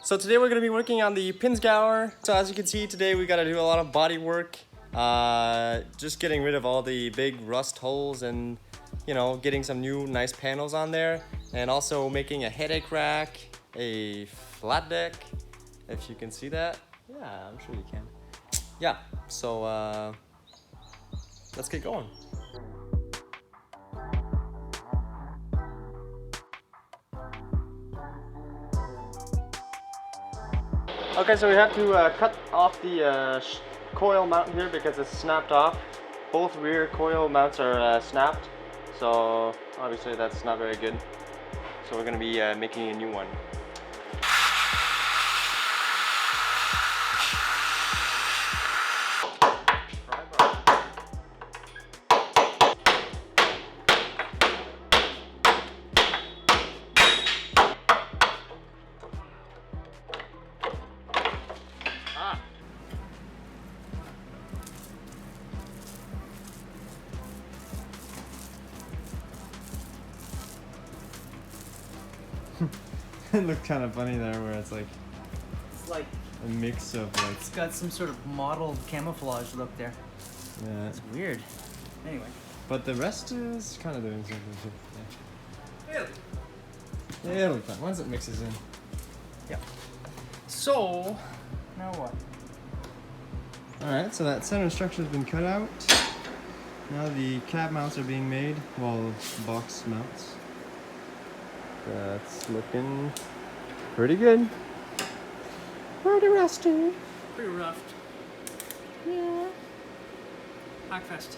So today we're going to be working on the Pinzgauer. So as you can see today we got to do a lot of body work. Just getting rid of all the big rust holes and, you know, getting some new nice panels on there. And also making a headache rack, a flat deck, if you can see that. Yeah, I'm sure you can. Yeah, so let's get going. Okay, so we have to cut off the coil mount here because it's snapped off. Both rear coil mounts are snapped, so obviously that's not very good. So we're going to be making a new one. It looked kind of funny there where it's like like a mix of like... it's got some sort of mottled camouflage look there. Yeah. It's weird. Anyway. But the rest is kind of doing something too. Really? Yeah, it'll be fine once it mixes in. Yeah. So, now what? Alright, so that center structure has been cut out. Now the cab mounts are being made, well, box mounts. That's looking pretty good. Pretty rusty. Pretty rough. Yeah. Hackfest.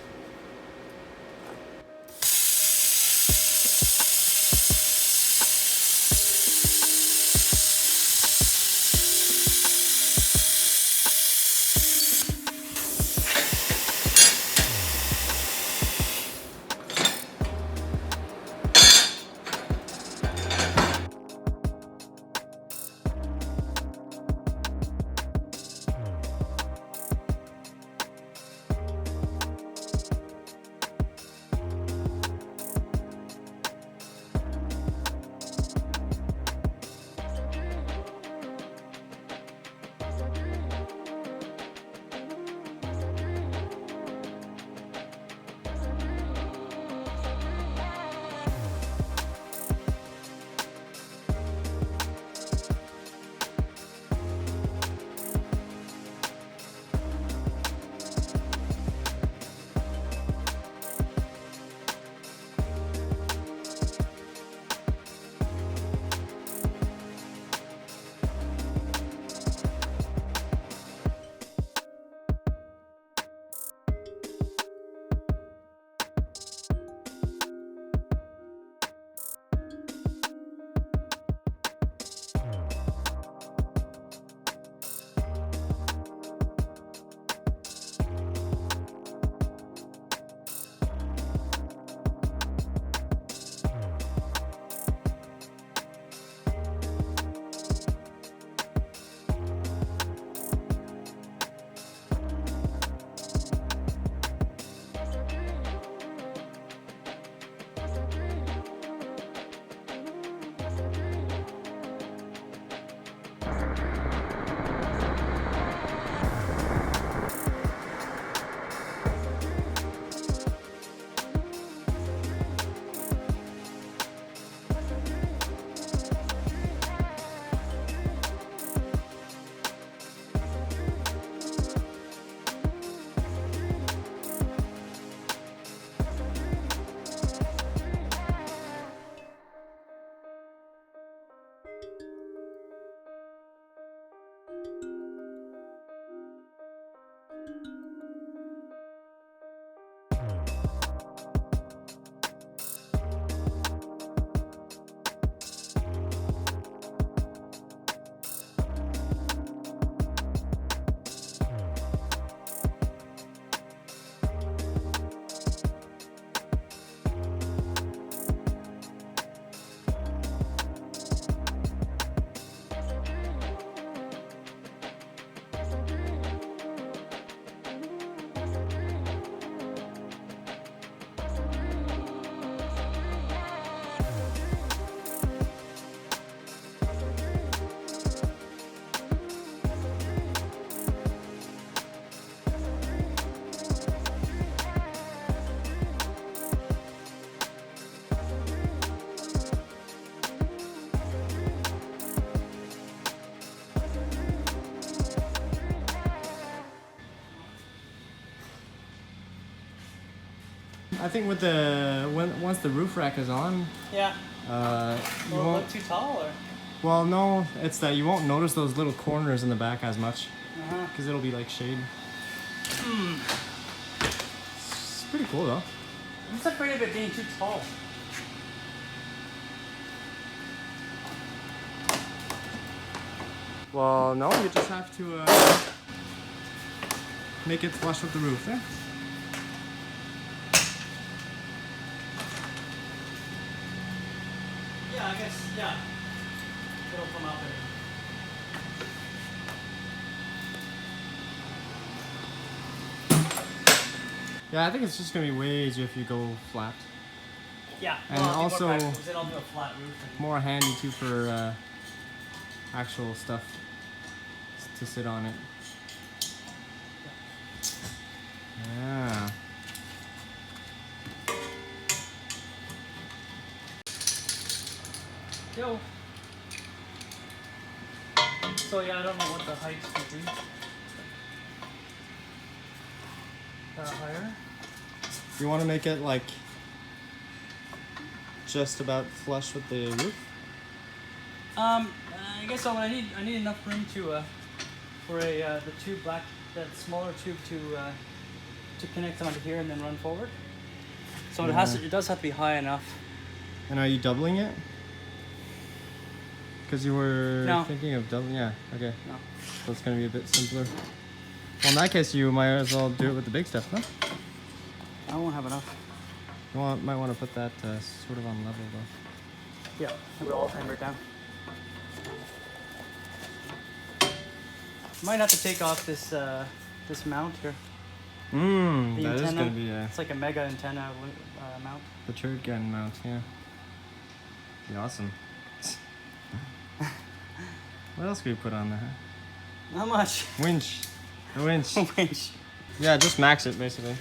I think with once the roof rack is on, Yeah. you Will it won't. look too tall or? Well, no, it's that you won't notice those little corners in the back as much Uh-huh. because it'll be like shade. Hmm. It's pretty cool though. I'm just afraid of it being too tall. Well, no, you just have to make it flush with the roof there. Yeah, I guess, yeah. It'll come out there. Yeah, I think it's just gonna be way easier if you go flat. Yeah. And well, I'll do also- more practice, then I'll do a flat roof. More handy too for actual stuff to sit on it. Yeah. Yo. So yeah, I don't know what the height should be. Higher. You want to make it like just about flush with the roof? I guess so. I need enough room to for the tube that smaller tube to connect onto here and then run forward. So it does have to be high enough. And are you doubling it? Because you were No. thinking of doubling. Yeah. Okay. No. So it's gonna be a bit simpler. Well, in that case, you might as well do it with the big stuff, huh? I won't have enough. Might want to put that sort of on level though. Yeah, we'll all hammer it down. Might have to take off this this mount here. The That is antenna. gonna be It's like a mega antenna mount. the turd gun mount. Yeah. Be awesome. What else could we put on there? Not much. Winch. A winch. Winch. Yeah, just max it basically.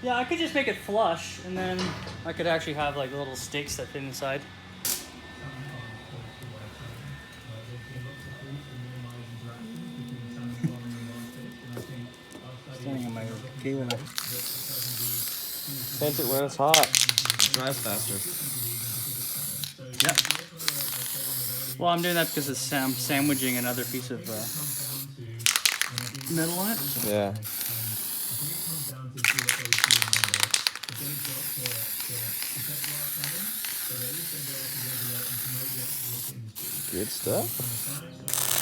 Yeah, I could just make it flush, and then I could actually have like little stakes that fit inside. Standing on my table now. Paint it when it's hot. It dries faster. Yep. Well, I'm doing that because it's sandwiching another piece of metal on it. Yeah. Good stuff.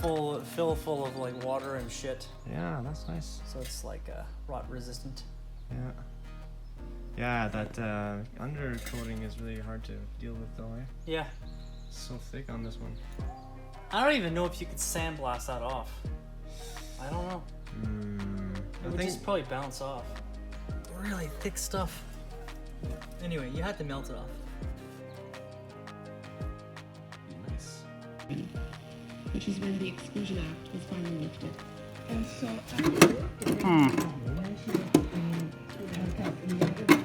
full of like water and shit. Yeah, that's nice. So it's like rot resistant. Yeah. Yeah, that undercoating is really hard to deal with though, eh? Yeah. It's so thick on this one. I don't even know if you could sandblast that off. I don't know. It would just probably bounce off. Really thick stuff. Anyway, you had to melt it off. Nice. Which is when the Exclusion Act was finally lifted. And so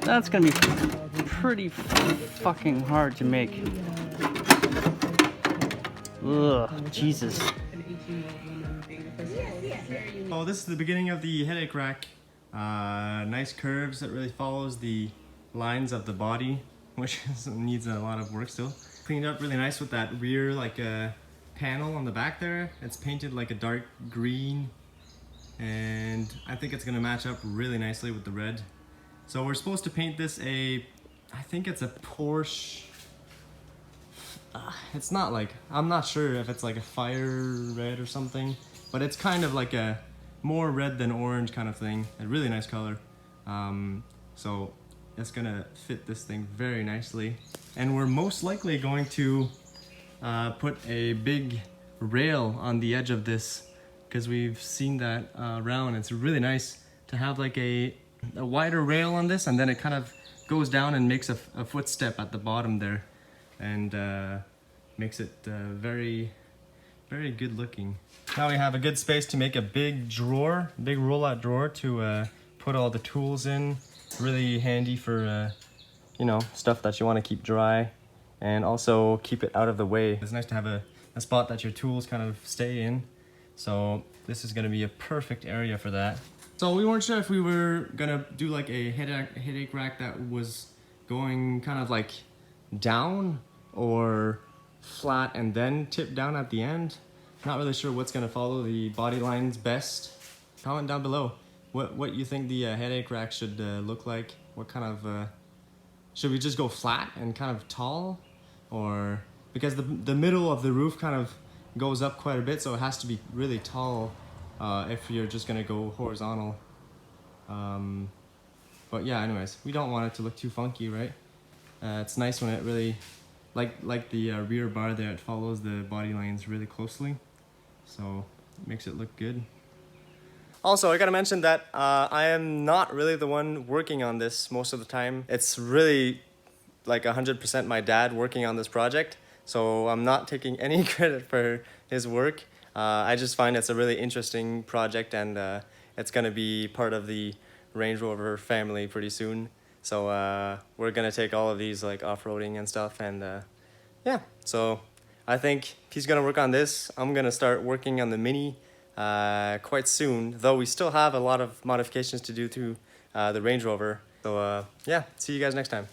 That's gonna be pretty fucking hard to make. Ugh, Jesus. Oh, this is the beginning of the headache rack. Nice curves that really follows the lines of the body, which needs a lot of work still. Cleaned up really nice with that rear panel on the back there. It's painted like a dark green, and I think it's gonna match up really nicely with the red. So we're supposed to paint this I think it's a Porsche. It's not like, I'm not sure if it's like a fire red or something, but it's kind of like a more red than orange kind of thing. A really nice color. So it's gonna fit this thing very nicely. And we're most likely going to put a big rail on the edge of this, because we've seen that around. It's really nice to have like a wider rail on this, and then it kind of goes down and makes a footstep at the bottom there, and makes it very, very good looking. Now we have a good space to make a big drawer, big roll-out drawer to put all the tools in. Really handy for you know, stuff that you want to keep dry, and also keep it out of the way. It's nice to have a spot that your tools kind of stay in. So this is going to be a perfect area for that. So we weren't sure if we were gonna do like a headache rack that was going kind of like down or flat and then tip down at the end. Not really sure what's gonna follow the body lines best. Comment down below what you think the headache rack should look like. What kind of should we just go flat and kind of tall, or because the middle of the roof kind of goes up quite a bit, so it has to be really tall if you're just gonna go horizontal. But yeah, anyways, we don't want it to look too funky, right? It's nice when it really, like the rear bar there, it follows the body lines really closely, so it makes it look good. Also, I gotta mention that I am not really the one working on this most of the time. It's really like 100% my dad working on this project, so I'm not taking any credit for his work. I just find it's a really interesting project, and it's gonna be part of the Range Rover family pretty soon. So we're gonna take all of these like off-roading and stuff, and yeah, so I think he's gonna work on this. I'm gonna start working on the Mini quite soon, though we still have a lot of modifications to do to the Range Rover. So yeah, see you guys next time.